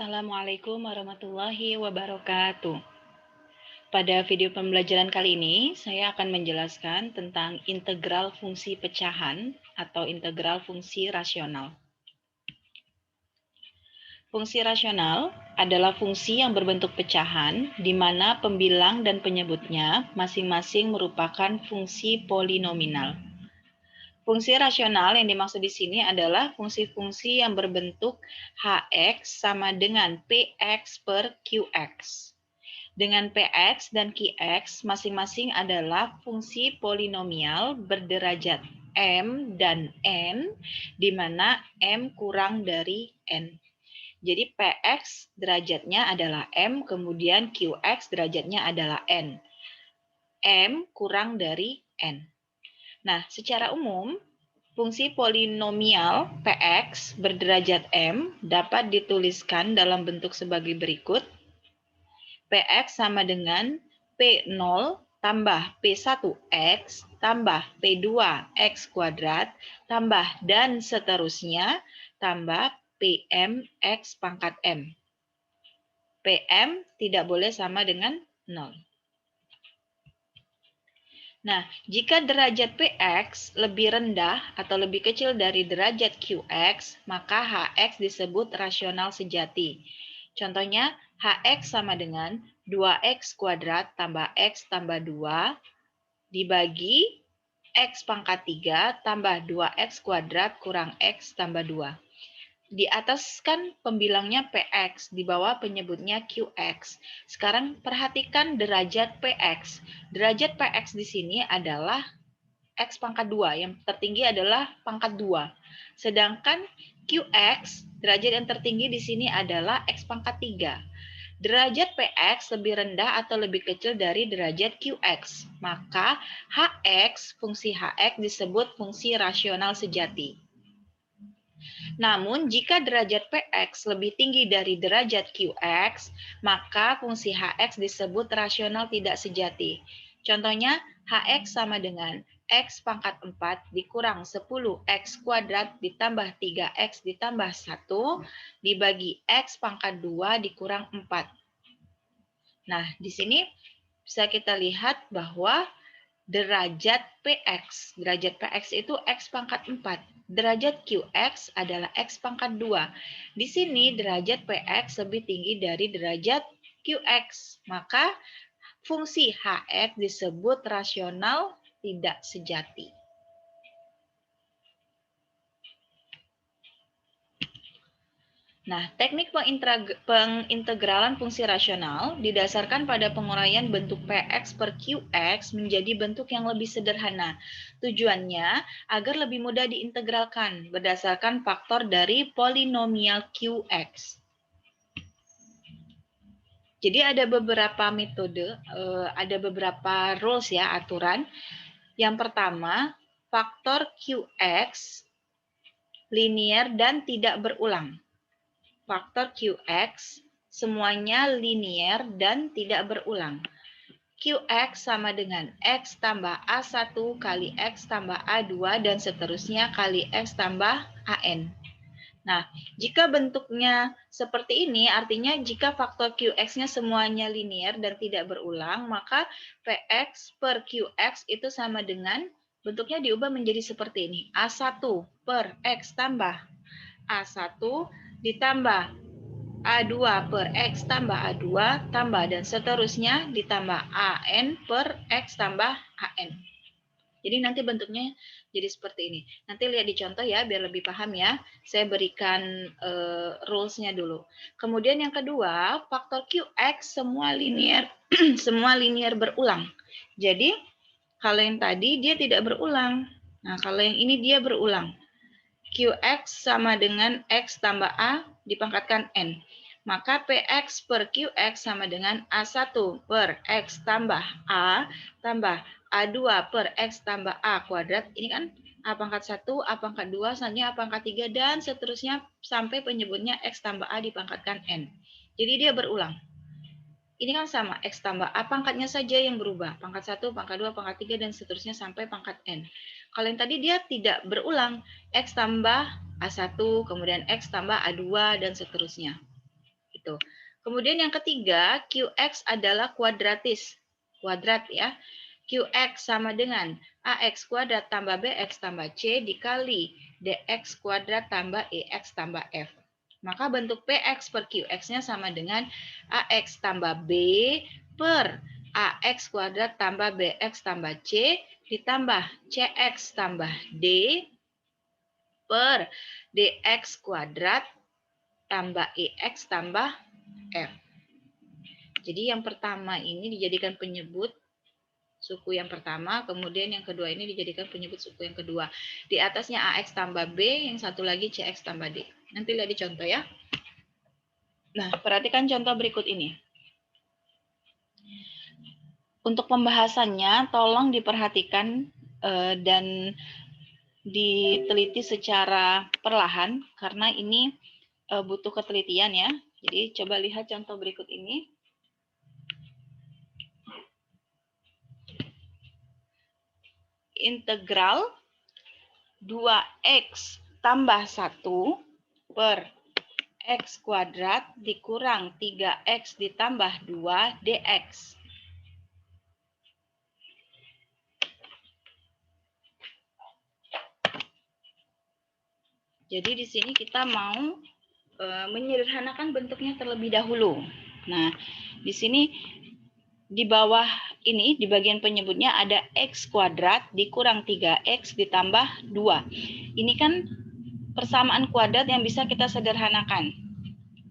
Assalamualaikum warahmatullahi wabarakatuh. Pada video pembelajaran kali ini, saya akan menjelaskan tentang integral fungsi pecahan atau integral fungsi rasional. Fungsi rasional adalah fungsi yang berbentuk pecahan, di mana pembilang dan penyebutnya masing-masing merupakan fungsi polinominal. Fungsi rasional yang dimaksud di sini adalah fungsi-fungsi yang berbentuk Hx sama dengan Px per Qx. Dengan Px dan Qx masing-masing adalah fungsi polinomial berderajat m dan n, di mana m kurang dari n. Jadi Px derajatnya adalah m, kemudian Qx derajatnya adalah n. M kurang dari n. Nah, secara umum, fungsi polinomial Px berderajat m dapat dituliskan dalam bentuk sebagai berikut. Px sama dengan P0 tambah P1x tambah P2x kuadrat tambah dan seterusnya tambah Pmx pangkat m. Pm tidak boleh sama dengan 0. Nah, jika derajat Px lebih rendah atau lebih kecil dari derajat Qx, maka Hx disebut rasional sejati. Contohnya, Hx sama dengan 2x kuadrat tambah x tambah 2 dibagi x pangkat 3 tambah 2x kuadrat kurang x tambah 2. Di atas kan pembilangnya Px, di bawah penyebutnya Qx. Sekarang perhatikan derajat Px. Derajat Px di sini adalah X pangkat 2, yang tertinggi adalah pangkat 2. Sedangkan Qx, derajat yang tertinggi di sini adalah X pangkat 3. Derajat Px lebih rendah atau lebih kecil dari derajat Qx. Maka Hx, fungsi Hx disebut fungsi rasional sejati. Namun, jika derajat Px lebih tinggi dari derajat Qx, maka fungsi Hx disebut rasional tidak sejati. Contohnya, Hx sama dengan x pangkat 4 dikurang 10x kuadrat ditambah 3x ditambah 1 dibagi x pangkat 2 dikurang 4. Nah, di sini bisa kita lihat bahwa derajat Px itu x pangkat 4. Derajat Qx adalah x pangkat 2. Di sini derajat Px lebih tinggi dari derajat Qx. Maka fungsi Hx disebut rasional tidak sejati. Nah, teknik pengintegralan fungsi rasional didasarkan pada penguraian bentuk Px per Qx menjadi bentuk yang lebih sederhana. Tujuannya agar lebih mudah diintegralkan berdasarkan faktor dari polinomial Qx. Jadi ada beberapa metode, ada beberapa rules ya, aturan. Yang pertama, faktor Qx linear dan tidak berulang. Faktor Qx semuanya linear dan tidak berulang. Qx sama dengan x tambah A1 kali x tambah A2 dan seterusnya kali x tambah AN. Nah, jika bentuknya seperti ini, artinya jika faktor Qx-nya semuanya linear dan tidak berulang, maka Px per Qx itu sama dengan, bentuknya diubah menjadi seperti ini. A1 per x tambah A1 ditambah A2 per X tambah A2 tambah dan seterusnya ditambah AN per X tambah AN. Jadi nanti bentuknya jadi seperti ini. Nanti lihat di contoh ya biar lebih paham ya. Saya berikan rules-nya dulu. Kemudian yang kedua, faktor Qx semua linear semua linear berulang. Jadi kalau yang tadi dia tidak berulang. Nah, kalau yang ini dia berulang. Qx sama dengan X tambah A dipangkatkan N. Maka Px per Qx sama dengan A1 per X tambah A tambah A2 per X tambah A kuadrat. Ini kan A pangkat 1, A pangkat 2, selanjutnya A pangkat 3, dan seterusnya sampai penyebutnya X tambah A dipangkatkan N. Jadi dia berulang. Ini kan sama, X tambah A pangkatnya saja yang berubah. Pangkat 1, pangkat 2, pangkat 3, dan seterusnya sampai pangkat N. Kalau yang tadi dia tidak berulang, X tambah A1, kemudian X tambah A2, dan seterusnya. Gitu. Kemudian yang ketiga, QX adalah kuadrat ya. QX sama dengan AX kuadrat tambah BX tambah C dikali DX kuadrat tambah EX tambah F. Maka bentuk PX per QX-nya sama dengan AX tambah B per AX kuadrat tambah BX tambah C ditambah CX tambah D per DX kuadrat tambah EX tambah F. Jadi yang pertama ini dijadikan penyebut suku yang pertama, kemudian yang kedua ini dijadikan penyebut suku yang kedua. Di atasnya AX tambah B, yang satu lagi CX tambah D. Nanti lihat di contoh ya. Nah, perhatikan contoh berikut ini. Untuk pembahasannya, tolong diperhatikan dan diteliti secara perlahan, karena ini butuh ketelitian ya. Jadi coba lihat contoh berikut ini. Integral 2x tambah 1 per x kuadrat dikurang 3x ditambah 2 dx. Jadi di sini kita mau menyederhanakan bentuknya terlebih dahulu. Nah, di sini di bawah ini, di bagian penyebutnya ada x kuadrat dikurang 3x ditambah 2. Ini kan persamaan kuadrat yang bisa kita sederhanakan.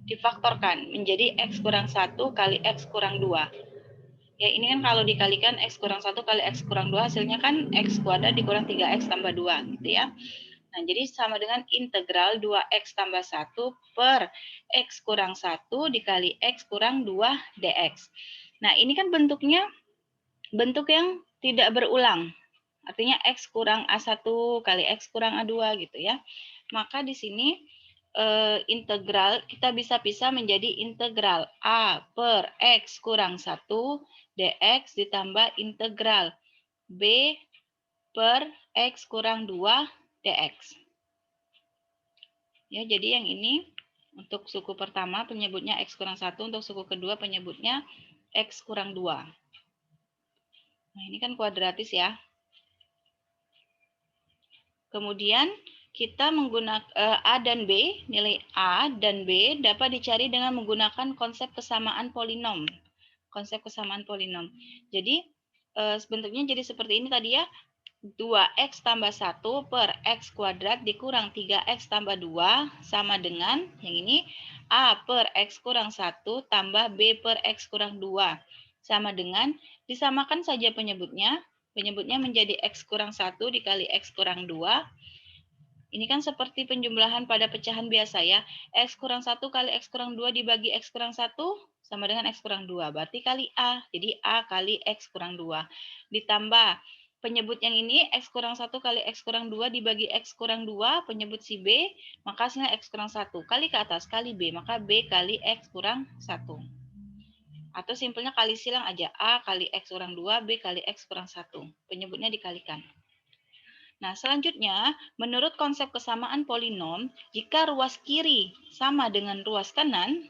Difaktorkan menjadi x kurang 1 kali x kurang 2. Ya, ini kan kalau dikalikan x kurang 1 kali x kurang 2, hasilnya kan x kuadrat dikurang 3x tambah 2, gitu ya. Nah, jadi sama dengan integral 2x tambah 1 per x kurang 1 dikali x kurang 2 dx. Nah, ini kan bentuknya bentuk yang tidak berulang. Artinya x kurang A1 kali x kurang A2 gitu ya. Maka di sini integral kita bisa pisah menjadi integral A per x kurang 1 dx ditambah integral B per x kurang 2 dx. Ya, jadi yang ini untuk suku pertama penyebutnya x kurang 1, untuk suku kedua penyebutnya x kurang 2. Nah, ini kan kuadratis ya. Kemudian kita menggunakan A dan B, nilai A dan B dapat dicari dengan menggunakan konsep kesamaan polinom. Konsep kesamaan polinom. Jadi bentuknya jadi seperti ini tadi ya. 2x tambah 1 per x kuadrat dikurang 3x tambah 2 sama dengan yang ini A per x kurang 1 tambah B per x kurang 2 sama dengan disamakan saja penyebutnya. Penyebutnya menjadi x kurang 1 dikali x kurang 2. Ini kan seperti penjumlahan pada pecahan biasa ya. X kurang 1 kali x kurang 2 dibagi x kurang 1 sama dengan x kurang 2. Berarti kali A. Jadi A kali x kurang 2. Ditambah penyebut yang ini x kurang 1 kali x kurang 2 dibagi x kurang 2, penyebut si B, maka hasilnya x kurang 1. Kali ke atas, kali B, maka B kali x kurang 1. Atau simpelnya kali silang aja, A kali x kurang 2, B kali x kurang 1. Penyebutnya dikalikan. Nah, selanjutnya, menurut konsep kesamaan polinom, jika ruas kiri sama dengan ruas kanan,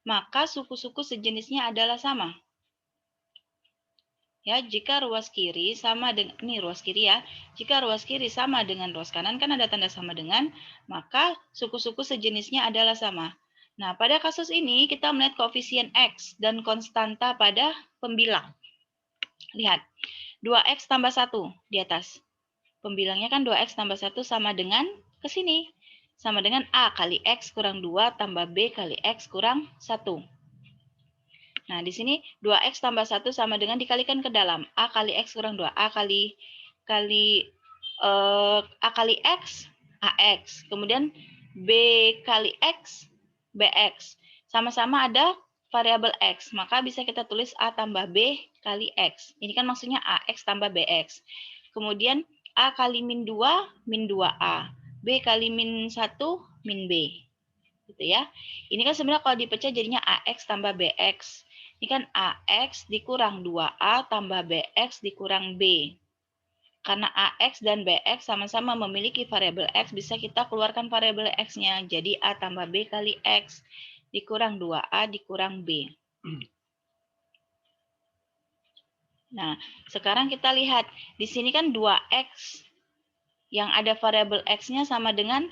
maka suku-suku sejenisnya adalah sama. Ya, jika ruas kiri sama dengan ini ruas kiri ya. Jika ruas kiri sama dengan ruas kanan kan ada tanda sama dengan, maka suku-suku sejenisnya adalah sama. Nah, pada kasus ini kita melihat koefisien x dan konstanta pada pembilang. Lihat, 2x tambah 1 di atas. Pembilangnya kan 2x tambah 1 sama dengan ke sini. Sama dengan A kali x kurang 2 tambah B kali x kurang 1. Nah, di sini 2x tambah 1 sama dengan dikalikan ke dalam. A kali x kurang 2. A kali x, AX. Kemudian B kali x, BX. Sama-sama ada variabel x. Maka bisa kita tulis A tambah B kali x. Ini kan maksudnya AX tambah BX. Kemudian A kali min 2, min 2A. B kali min 1, min B. Gitu ya. Ini kan sebenarnya kalau dipecah jadinya AX tambah BX. Ini kan AX dikurang 2A tambah BX dikurang B. Karena AX dan BX sama-sama memiliki variabel X, bisa kita keluarkan variabel X-nya. Jadi A tambah B kali X. dikurang 2A dikurang B. Nah, sekarang kita lihat. Di sini kan 2X. Yang ada variabel X-nya sama dengan,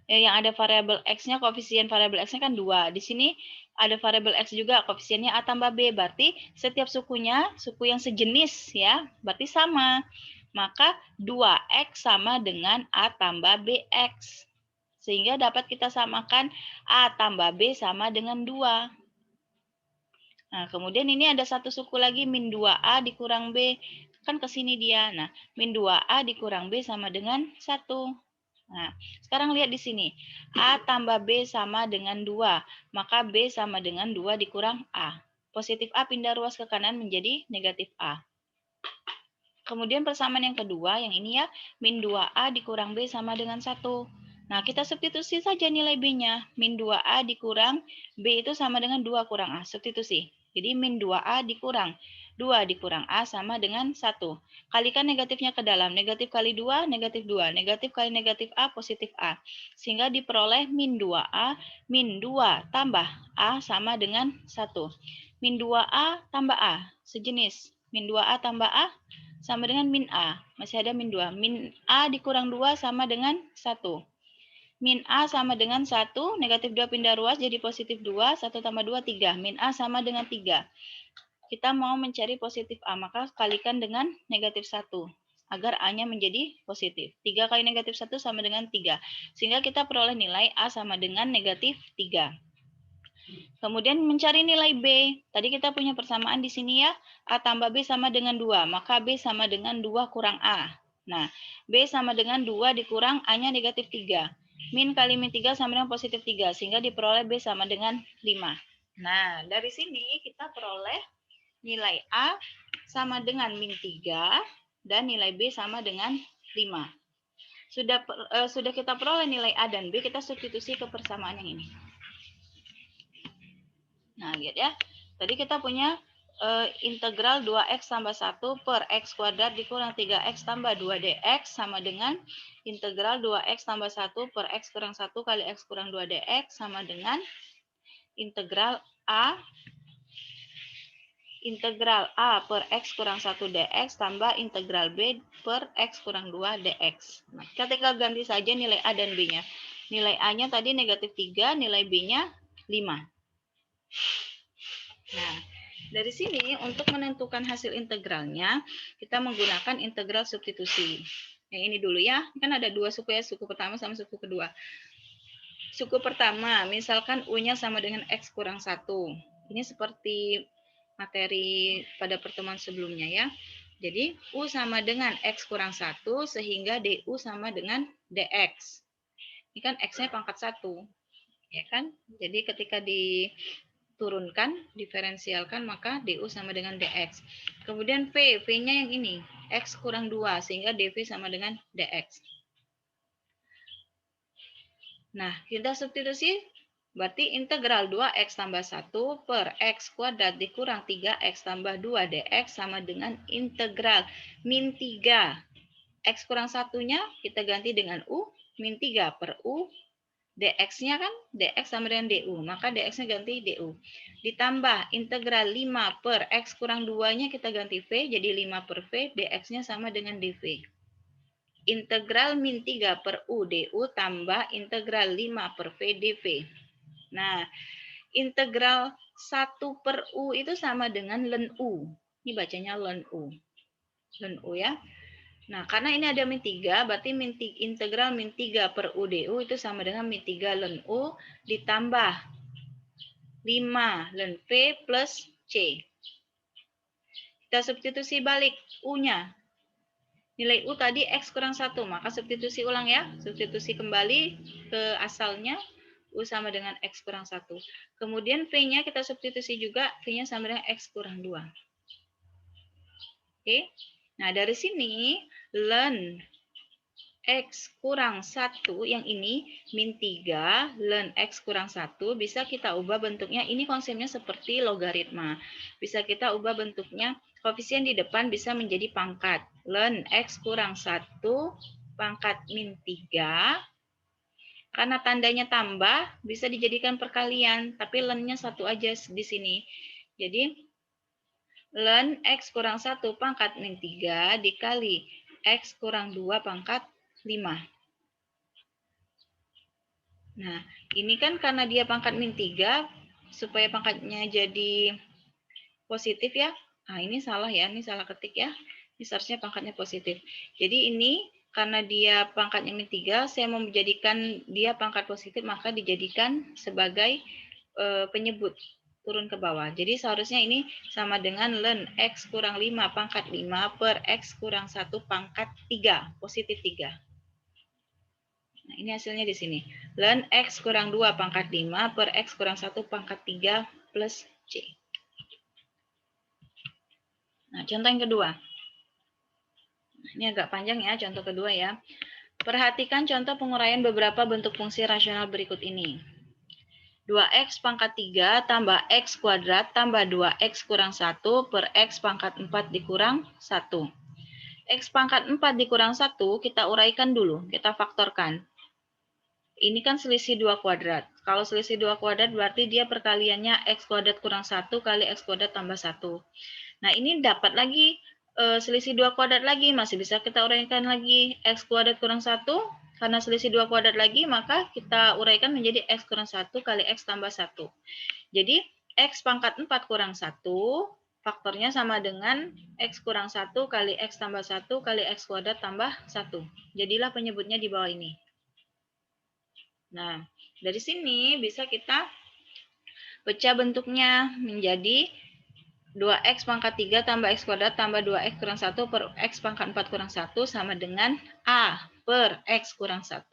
yang ada variabel X-nya, koefisien variabel X-nya kan 2. Di sini ada variabel X juga, koefisiennya A tambah B. Berarti setiap sukunya, suku yang sejenis ya, berarti sama. Maka 2X sama dengan A tambah BX. Sehingga dapat kita samakan A tambah B sama dengan 2. Nah, kemudian ini ada satu suku lagi, min 2A dikurang B. Kan ke sini dia. Nah, min 2A dikurang B sama dengan 1. Nah, sekarang lihat di sini. A tambah B sama dengan 2. Maka B sama dengan 2 dikurang A. Positif A pindah ruas ke kanan menjadi negatif A. Kemudian persamaan yang kedua, yang ini ya, min 2A dikurang B sama dengan 1. Nah, kita substitusi saja nilai B-nya. Min 2A dikurang B itu sama dengan 2 kurang A. Substitusi. Jadi min 2A dikurang 2 dikurang A sama dengan 1. Kalikan negatifnya ke dalam. Negatif kali 2, negatif 2. Negatif kali negatif A, positif A. Sehingga diperoleh min 2A, min 2 tambah A sama dengan 1. Min 2A tambah A, sejenis. Min 2A tambah A sama dengan min A. Masih ada min 2. Min A dikurang 2 sama dengan 1. Min A sama dengan 1, negatif 2 pindah ruas jadi positif 2, 1 tambah 2, 3. Min A sama dengan 3. Kita mau mencari positif A, maka kalikan dengan negatif 1, agar A-nya menjadi positif. 3 kali negatif 1 sama dengan 3. Sehingga kita peroleh nilai A sama dengan negatif 3. Kemudian mencari nilai B. Tadi kita punya persamaan di sini ya, A tambah B sama dengan 2, maka B sama dengan 2 kurang A. Nah, B sama dengan 2 dikurang A-nya negatif 3. Min kali min 3 sama dengan positif 3, sehingga diperoleh B sama dengan 5. Nah, dari sini kita peroleh nilai A sama dengan min 3 dan nilai B sama dengan 5. Sudah kita peroleh nilai A dan B, kita substitusi ke persamaan yang ini. Nah, lihat ya. Tadi kita punya integral 2x tambah 1 per x kuadrat dikurang 3x tambah 2 dx sama dengan integral 2x tambah 1 per x kurang 1 kali x kurang 2 dx sama dengan integral A per x kurang 1 dx tambah integral B per x kurang 2 dx. Nah, kita tinggal ganti saja nilai A dan B-nya. Nilai A-nya tadi negatif 3, nilai B-nya 5. Nah, dari sini untuk menentukan hasil integralnya, kita menggunakan integral substitusi. Yang ini dulu ya, kan ada dua suku ya, suku pertama sama suku kedua. Suku pertama, misalkan U-nya sama dengan X kurang 1. Ini seperti materi pada pertemuan sebelumnya ya. Jadi, U sama dengan X kurang 1, sehingga DU sama dengan DX. Ini kan X-nya pangkat 1. Ya kan? Jadi ketika turunkan, diferensialkan, maka DU sama dengan DX. Kemudian V, V-nya yang ini, X kurang 2, sehingga DV sama dengan DX. Nah, kita substitusi, berarti integral 2X tambah 1 per X kuadrat dikurang 3X tambah 2 DX sama dengan integral min 3. X kurang 1-nya kita ganti dengan U, min 3 per U, dx-nya kan dx sama dengan du, maka dx-nya ganti du. Ditambah integral 5 per x kurang 2-nya kita ganti v, jadi 5 per v, dx-nya sama dengan dv. Integral min 3 per u du tambah integral 5 per v dv. Nah, integral 1 per u itu sama dengan ln u. Ini bacanya ln u. Ln u ya. Nah, karena ini ada min 3, berarti integral min 3 per U du itu sama dengan min 3 ln U ditambah 5 ln V plus C. Kita substitusi balik U-nya. Nilai U tadi X kurang 1, maka substitusi ulang ya. Substitusi kembali ke asalnya, U sama dengan X kurang 1. Kemudian V-nya kita substitusi juga, V-nya sama dengan X kurang 2. Oke. Nah, dari sini ln X kurang 1 yang ini min 3 ln X kurang 1 bisa kita ubah bentuknya, ini konsepnya seperti logaritma. Bisa kita ubah bentuknya, koefisien di depan bisa menjadi pangkat. Ln X kurang 1 pangkat min 3 Karena tandanya tambah, bisa dijadikan perkalian, tapi lennya satu aja di sini. Jadi, len X kurang 1 pangkat min 3 dikali X kurang 2 pangkat 5. Nah, ini kan karena dia pangkat min 3, supaya pangkatnya jadi positif ya. Nah, ini salah ya, ini salah ketik ya. Ini seharusnya pangkatnya positif. Jadi ini karena dia pangkatnya min 3, saya mau menjadikan dia pangkat positif, maka dijadikan sebagai penyebut turun ke bawah. Jadi seharusnya ini sama dengan len X kurang 5 pangkat 5 per X kurang 1 pangkat 3, positif 3. Nah, ini hasilnya di sini. Len X kurang 2 pangkat 5 per X kurang 1 pangkat 3 plus C. Nah, contoh yang kedua. Ini agak panjang ya, contoh kedua ya. Perhatikan contoh penguraian beberapa bentuk fungsi rasional berikut ini. 2x pangkat 3 tambah x kuadrat tambah 2x kurang 1 per x pangkat 4 dikurang 1. X pangkat 4 dikurang 1 kita uraikan dulu, kita faktorkan. Ini kan selisih 2 kuadrat. Kalau selisih 2 kuadrat berarti dia perkaliannya x kuadrat kurang 1 kali x kuadrat tambah 1. Nah, ini dapat lagi selisih 2 kuadrat lagi, masih bisa kita uraikan lagi x kuadrat kurang 1. Karena selisih 2 kuadrat lagi, maka kita uraikan menjadi x kurang 1 kali x tambah 1. Jadi, x pangkat 4 kurang 1, faktornya sama dengan x kurang 1 kali x tambah 1 kali x kuadrat tambah 1. Jadilah penyebutnya di bawah ini. Nah, dari sini bisa kita pecah bentuknya menjadi 2x pangkat 3 tambah x kuadrat tambah 2x kurang 1 per x pangkat 4 kurang 1 sama dengan A per x kurang 1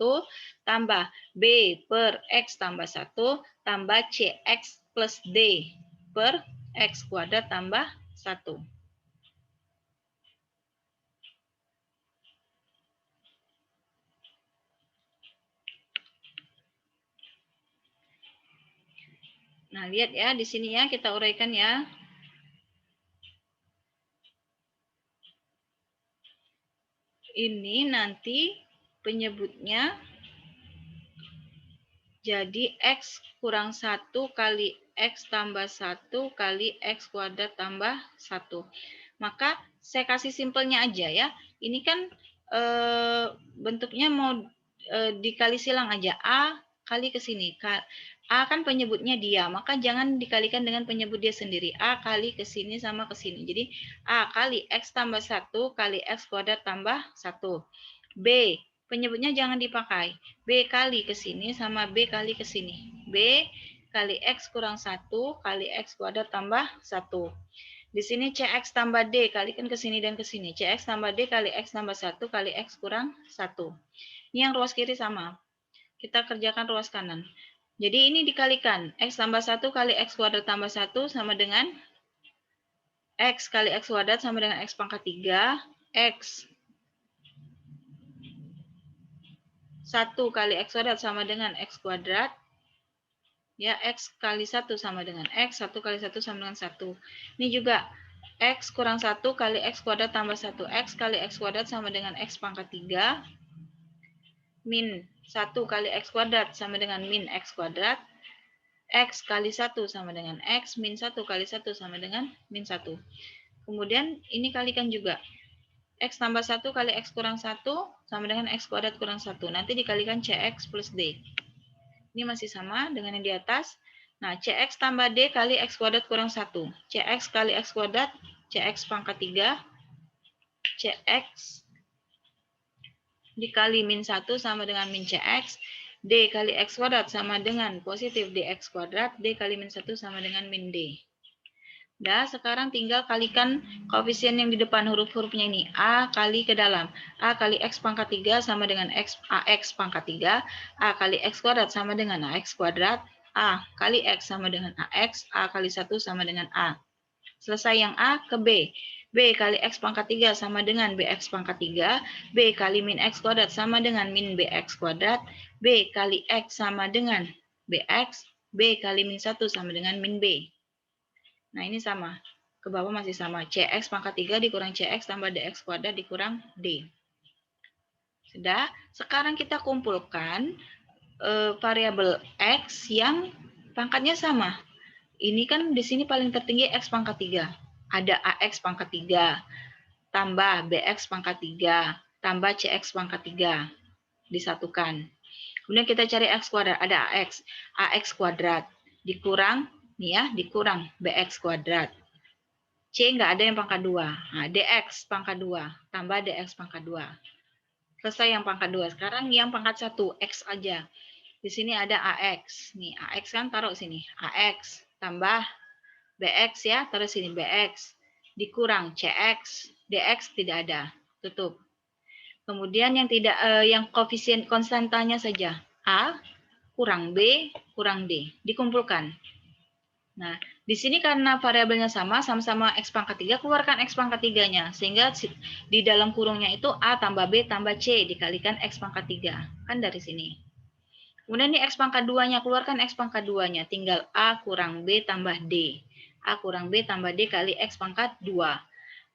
tambah B per x tambah 1 tambah CX plus D per x kuadrat tambah 1. Nah, lihat ya di sini ya, kita uraikan ya. Ini nanti penyebutnya jadi x kurang 1 kali x tambah 1 kali x kuadrat tambah 1. Maka saya kasih simpelnya aja ya. Ini kan bentuknya mau dikali silang aja. A kali ke sini. A kan penyebutnya dia, maka jangan dikalikan dengan penyebut dia sendiri. A kali ke sini sama ke sini. Jadi A kali x tambah 1 kali x kuadrat tambah 1. B, penyebutnya jangan dipakai. B kali ke sini sama B kali ke sini. B kali X kurang 1 kali X kuadrat tambah 1. Di sini CX tambah D, kalikan ke sini dan ke sini. CX tambah D kali X tambah 1 kali X kurang 1. Ini yang ruas kiri sama. Kita kerjakan ruas kanan. Jadi ini dikalikan. X tambah 1 kali X kuadrat tambah 1 sama dengan X kali X kuadrat sama dengan X pangkat 3. X 1 kali X kuadrat sama dengan X kuadrat. Ya, X kali 1 sama dengan X, 1 kali 1 sama dengan 1. Ini juga X kurang 1 kali X kuadrat tambah 1. X kali X kuadrat sama dengan X pangkat 3. Min 1 kali X kuadrat sama dengan min X kuadrat. X kali 1 sama dengan X, min 1 kali 1 sama dengan min 1. Kemudian ini kalikan juga. X tambah 1 kali X kurang 1 sama dengan X kuadrat kurang 1. Nanti dikalikan CX plus D. Ini masih sama dengan yang di atas. Nah, CX tambah D kali X kuadrat kurang 1. CX kali X kuadrat, CX pangkat 3. CX dikali min 1 sama dengan min CX. D kali X kuadrat sama dengan positif DX kuadrat. D kali min 1 sama dengan min D. Nah, sekarang tinggal kalikan koefisien yang di depan huruf-hurufnya ini. A kali ke dalam. A kali X pangkat 3 sama dengan AX pangkat 3. A kali X kuadrat sama dengan AX kuadrat. A kali X sama dengan AX. A kali 1 sama dengan A. Selesai yang A ke B. B kali X pangkat 3 sama dengan BX pangkat 3. B kali min X kuadrat sama dengan min BX kuadrat. B kali X sama dengan BX. B kali min 1 sama dengan min B. Nah, ini sama. Ke bawah masih sama. CX pangkat 3 dikurang CX tambah DX kuadrat dikurang D. Sudah? Sekarang kita kumpulkan variabel X yang pangkatnya sama. Ini kan di sini paling tertinggi X pangkat 3. Ada AX pangkat 3, tambah BX pangkat 3, tambah CX pangkat 3. Disatukan. Kemudian kita cari X kuadrat. Ada AX kuadrat. Dikurang, nih ya, dikurang BX kuadrat. C nggak ada yang pangkat 2. Nah, DX pangkat 2, tambah DX pangkat 2. Selesai yang pangkat 2. Sekarang yang pangkat 1, X aja. Di sini ada AX. Nih, AX kan taruh sini. AX tambah BX ya, taruh sini BX. Dikurang CX, DX tidak ada. Tutup. Kemudian yang tidak yang koefisien konstantanya saja. A kurang B kurang D. Dikumpulkan. Nah, di sini karena variabelnya sama-sama X pangkat 3, keluarkan X pangkat 3-nya. Sehingga di dalam kurungnya itu A tambah B tambah C dikalikan X pangkat 3. Kan dari sini. Kemudian ini X pangkat 2-nya, keluarkan X pangkat 2-nya. Tinggal A kurang B tambah D. A kurang B tambah D kali X pangkat 2.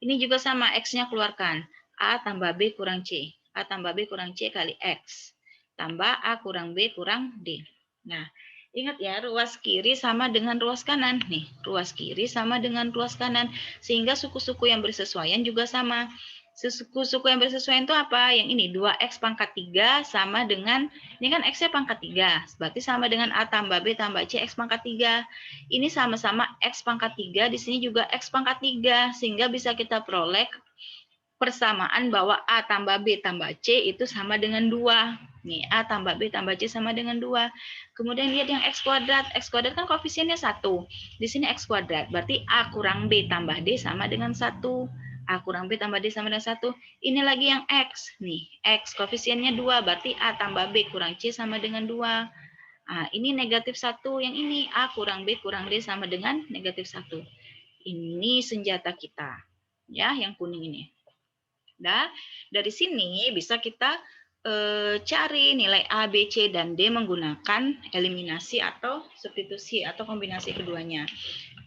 Ini juga sama, X-nya keluarkan. A tambah B kurang C. A tambah B kurang C kali X. Tambah A kurang B kurang D. Nah, ingat ya, ruas kiri sama dengan ruas kanan. Nih, ruas kiri sama dengan ruas kanan. Sehingga suku-suku yang bersesuaian juga sama. Suku-suku yang bersesuaian itu apa? Yang ini 2X pangkat 3 sama dengan, ini kan X-nya pangkat 3, berarti sama dengan A tambah B tambah C X pangkat 3. Ini sama-sama X pangkat 3, di sini juga X pangkat 3, sehingga bisa kita peroleh persamaan bahwa A tambah B tambah C itu sama dengan 2. Nih, A tambah B tambah C sama dengan 2. Kemudian lihat yang X kuadrat. X kuadrat kan koefisiennya 1. Di sini X kuadrat, berarti A kurang B tambah D sama dengan 1. A kurang B tambah D sama dengan 1. Ini lagi yang X. Nih, X koefisiennya 2. Berarti A tambah B kurang C sama dengan 2. Nah, ini negatif 1. Yang ini A kurang B kurang D sama dengan negatif 1. Ini senjata kita. Ya, yang kuning ini. Nah, dari sini bisa kita cari nilai A, B, C, dan D menggunakan eliminasi atau substitusi atau kombinasi keduanya.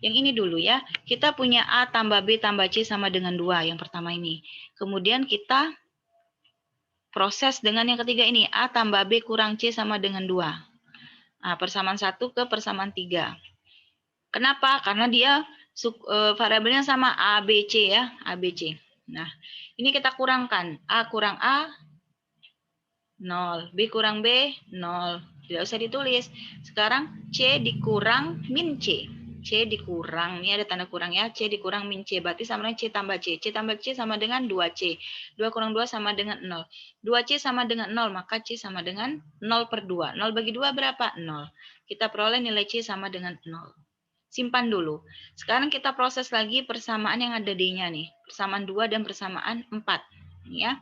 Yang ini dulu ya, kita punya A tambah B tambah C sama dengan 2, yang pertama ini. Kemudian kita proses dengan yang ketiga ini, A tambah B kurang C sama dengan 2. Nah, persamaan 1 ke persamaan 3. Kenapa? Karena dia variabelnya sama A, B, C ya, A, B, C. Nah, ini kita kurangkan. A kurang A, 0. B kurang B, 0. Tidak usah ditulis. Sekarang C dikurang min C. C dikurang, ini ada tanda kurang ya, C dikurang min C, berarti sama dengan C tambah C. C tambah C sama dengan 2C. 2 kurang 2 sama dengan 0. 2C sama dengan 0, maka C sama dengan 0 per 2. 0 bagi 2 berapa? 0. Kita peroleh nilai C sama dengan 0. Simpan dulu. Sekarang kita proses lagi persamaan yang ada D-nya nih. Persamaan 2 dan persamaan 4. Ini ya.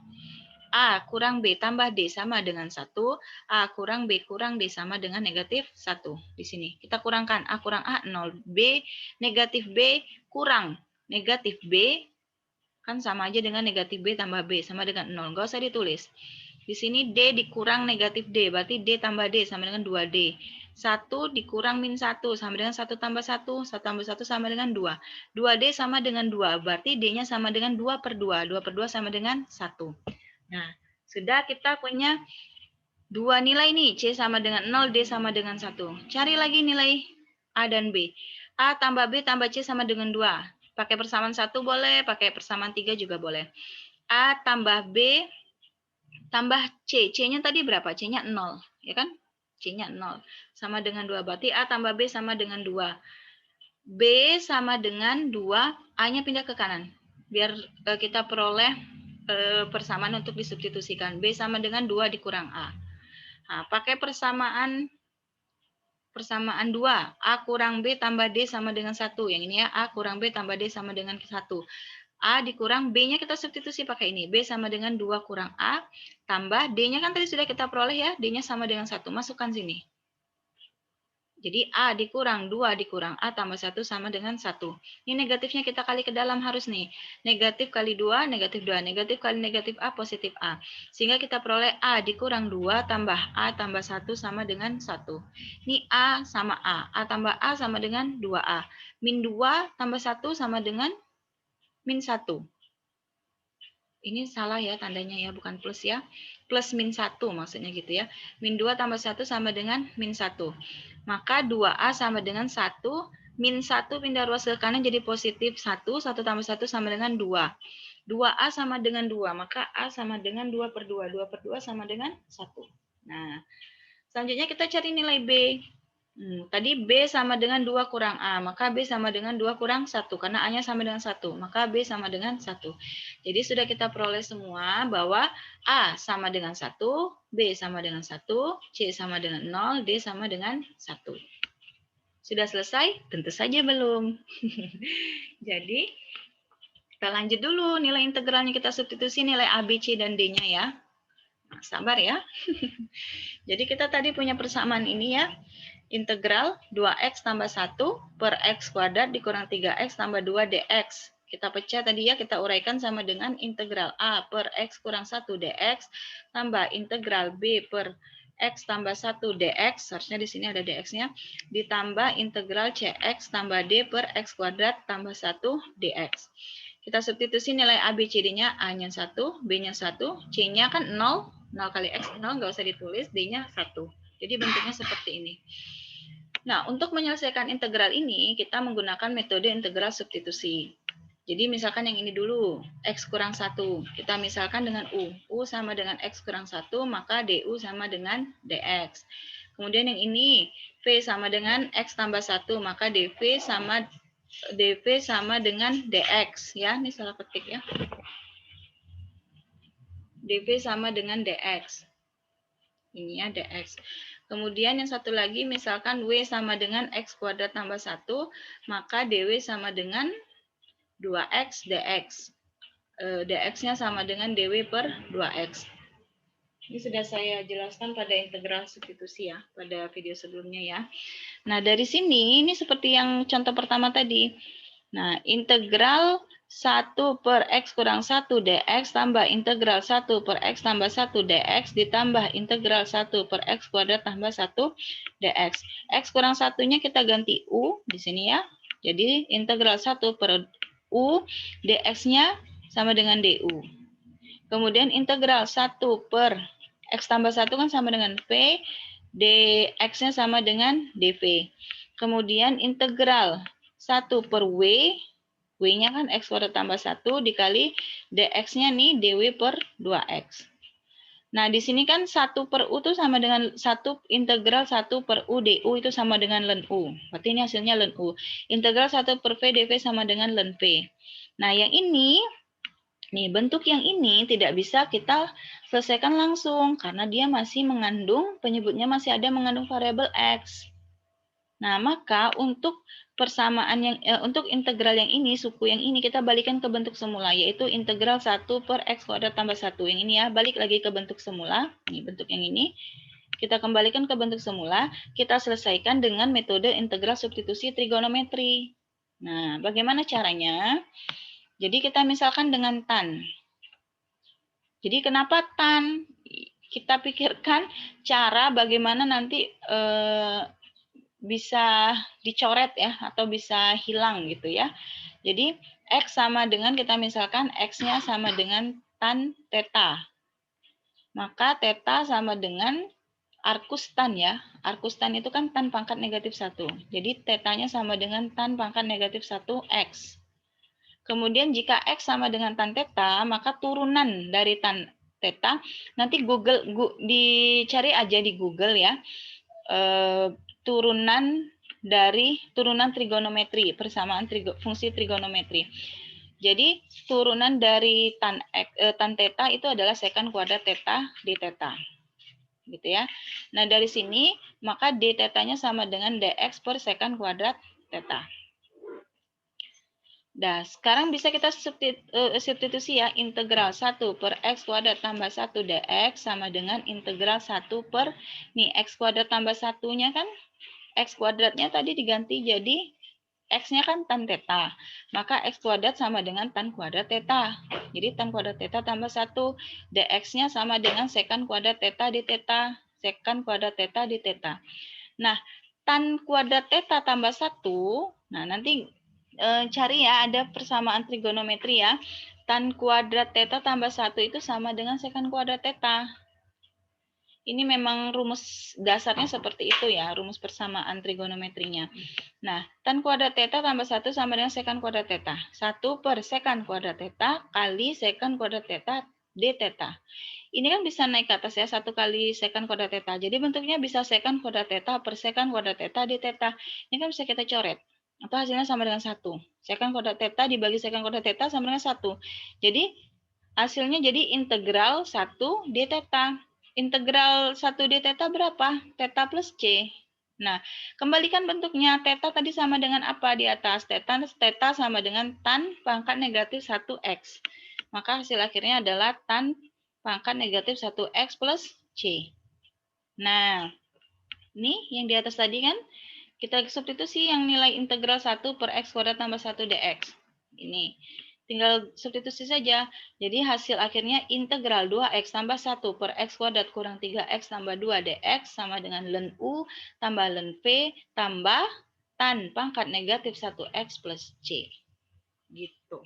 A kurang B tambah D sama dengan 1. A kurang B kurang D sama dengan negatif 1. Di sini kita kurangkan A kurang A 0. B negatif B kurang negatif B kan sama aja dengan negatif B tambah B sama dengan 0. Nggak usah ditulis. Di sini D dikurang negatif D, berarti D tambah D sama dengan 2D. 1 dikurang min 1 sama dengan 1 tambah 1, 1 tambah 1 sama dengan 2. 2D sama dengan 2, berarti D-nya sama dengan 2 per 2. 2 per 2 sama dengan 1. Nah, sudah kita punya dua nilai nih, C sama dengan 0, D sama dengan 1. Cari lagi nilai A dan B. A tambah B tambah C sama dengan 2. Pakai persamaan 1 boleh, pakai persamaan 3 juga boleh. A tambah B tambah C. C-nya tadi berapa? C-nya 0, ya kan? C-nya 0. Sama dengan 2. Berarti A tambah B sama dengan 2. B sama dengan 2, A-nya pindah ke kanan. Biar kita peroleh persamaan untuk disubstitusikan. B sama dengan 2 dikurang A. Nah, pakai persamaan 2. A kurang B tambah D sama dengan 1. Yang ini ya, A kurang B tambah D sama dengan 1. A dikurang B-nya kita substitusi pakai ini. B sama dengan 2 kurang A tambah D-nya kan tadi sudah kita peroleh ya. D-nya sama dengan 1. Masukkan sini. Jadi A dikurang 2 dikurang A tambah 1 sama dengan 1. Ini negatifnya kita kali ke dalam harus nih. Negatif kali 2, negatif 2. Negatif kali negatif A, positif A. Sehingga kita peroleh A dikurang 2 tambah A tambah 1 sama dengan 1. Ini A sama A. A tambah A sama dengan 2A. Min 2 tambah 1 sama dengan min 1. Ini salah ya tandanya ya, bukan plus ya. Plus min 1 maksudnya gitu ya. Min 2 tambah 1 sama dengan min 1. Maka 2A sama dengan 1. Min 1 pindah ruas ke kanan jadi positif 1. 1 tambah 1 sama dengan 2. 2A sama dengan 2. Maka A sama dengan 2 per 2. 2 per 2 sama dengan 1. Nah, selanjutnya kita cari nilai B. Tadi B sama dengan 2 kurang A, maka B sama dengan 2 kurang 1, karena A-nya sama dengan 1, maka B sama dengan 1. Jadi sudah kita peroleh semua bahwa A sama dengan 1, B sama dengan 1, C sama dengan 0, D sama dengan 1. Sudah selesai? Tentu saja belum. Jadi kita lanjut dulu, nilai integralnya kita substitusi nilai A, B, C, dan D-nya ya. Nah, sabar ya. Jadi kita tadi punya persamaan ini ya. Integral 2x tambah 1 per x kuadrat dikurang 3x tambah 2 dx. Kita pecah tadi ya, kita uraikan sama dengan integral A per x kurang 1 dx tambah integral B per x tambah 1 dx, harusnya di sini ada dx-nya, ditambah integral cx tambah d per x kuadrat tambah 1 dx. Kita substitusi nilai A, B, C, D-nya, A-nya 1, B-nya 1, C-nya kan 0, 0 kali x 0, nggak usah ditulis, D-nya 1. Jadi bentuknya seperti ini. Nah, untuk menyelesaikan integral ini, kita menggunakan metode integral substitusi. Jadi misalkan yang ini dulu, x kurang 1. Kita misalkan dengan u. U sama dengan x kurang 1, maka du sama dengan dx. Kemudian yang ini, v sama dengan x tambah 1, maka dv sama dengan dx. Ya, ini salah ketik ya. dv sama dengan dx. Ini ya dx. Kemudian yang satu lagi misalkan W sama dengan X kuadrat tambah 1, maka DW sama dengan 2X dx. Dx-nya sama dengan DW per 2X. Ini sudah saya jelaskan pada integral substitusi ya, pada video sebelumnya ya. Nah, dari sini, ini seperti yang contoh pertama tadi. Nah, integral 1 per X kurang 1 dx tambah integral 1 per X tambah 1 dx ditambah integral 1 per X kuadrat tambah 1 dx. X kurang 1-nya kita ganti U di sini ya. Jadi integral 1 per U dx-nya sama dengan du. Kemudian integral 1 per X tambah 1 kan sama dengan V, dx-nya sama dengan dv. Kemudian integral 1 per W, W-nya kan X kuadrat tambah 1 dikali dx-nya nih dw per 2x. Nah, di sini kan 1 per U itu sama dengan 1 integral 1 per U du itu sama dengan ln U. Berarti ini hasilnya ln U. Integral 1 per V dv sama dengan ln V. Nah, yang ini, nih bentuk yang ini tidak bisa kita selesaikan langsung karena dia masih mengandung, penyebutnya masih ada mengandung variabel X. Nah, maka untuk persamaan yang untuk integral yang ini, suku yang ini kita balikan ke bentuk semula, yaitu integral 1 per X kuadrat tambah 1. Yang ini ya, balik lagi ke bentuk semula. Ini bentuk yang ini. Kita kembalikan ke bentuk semula, kita selesaikan dengan metode integral substitusi trigonometri. Nah, bagaimana caranya? Jadi kita misalkan dengan tan. Jadi kenapa tan? Kita pikirkan cara bagaimana nanti bisa dicoret ya atau bisa hilang gitu ya. Jadi X sama dengan kita misalkan X-nya sama dengan tan theta. Maka theta sama dengan arcus tan ya. Arcus tan itu kan tan pangkat negatif 1. Jadi tetanya sama dengan tan pangkat negatif 1 X. Kemudian jika X sama dengan tan theta, maka turunan dari tan theta, nanti dicari aja di Google ya. Turunan trigonometri, persamaan fungsi trigonometri. Jadi turunan dari tan theta itu adalah secant kuadrat theta d theta. Gitu ya. Nah, dari sini maka d theta-nya sama dengan dx per secant kuadrat theta. Nah, sekarang bisa kita substitusi ya, integral 1 per X kuadrat tambah 1 dx sama dengan integral 1 per, nih X kuadrat tambah 1-nya kan, X kuadratnya tadi diganti jadi X-nya kan tan theta. Maka X kuadrat sama dengan tan kuadrat theta. Jadi tan kuadrat theta tambah 1. dx-nya sama dengan secant kuadrat theta di theta. Secant kuadrat theta di theta. Nah, tan kuadrat theta tambah 1. Nah, nanti cari ya, ada persamaan trigonometri ya. tan kuadrat theta tambah 1 itu sama dengan sekant kuadrat theta. Ini memang rumus dasarnya seperti itu ya, rumus persamaan trigonometrinya. Nah, tan kuadrat theta tambah 1 sama dengan sekant kuadrat theta. 1 per sekant kuadrat theta kali sekant kuadrat theta d theta. Ini kan bisa naik ke atas ya, 1 kali sekant kuadrat theta. Jadi bentuknya bisa sekant kuadrat theta per sekant kuadrat theta d theta. Ini kan bisa kita coret. Atau hasilnya sama dengan 1. Sekant kuadrat theta dibagi sekant kuadrat theta sama dengan 1. Jadi hasilnya jadi integral 1 d theta. Integral 1 d theta berapa? Theta plus c. Nah, kembalikan bentuknya. Theta tadi sama dengan apa di atas? Theta sama dengan tan pangkat negatif 1x. Maka hasil akhirnya adalah tan pangkat negatif 1x plus c. Nah, ini yang di atas tadi kan, kita substitusi yang nilai integral 1 per x kuadrat tambah 1 dx. Ini. Tinggal substitusi saja. Jadi hasil akhirnya integral 2x tambah 1 per x kuadrat kurang 3x tambah 2 dx sama dengan ln u tambah ln v tambah tan pangkat negatif 1x plus c. Gitu.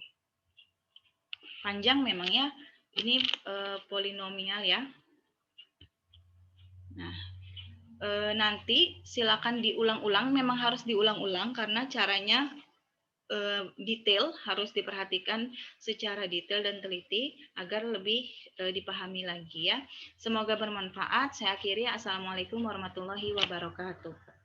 Panjang memang ya. Ini polinomial ya. Nah, nanti silakan diulang-ulang. Memang harus diulang-ulang karena caranya detail, harus diperhatikan secara detail dan teliti agar lebih dipahami lagi ya. Semoga bermanfaat. Saya akhiri. Assalamualaikum warahmatullahi wabarakatuh.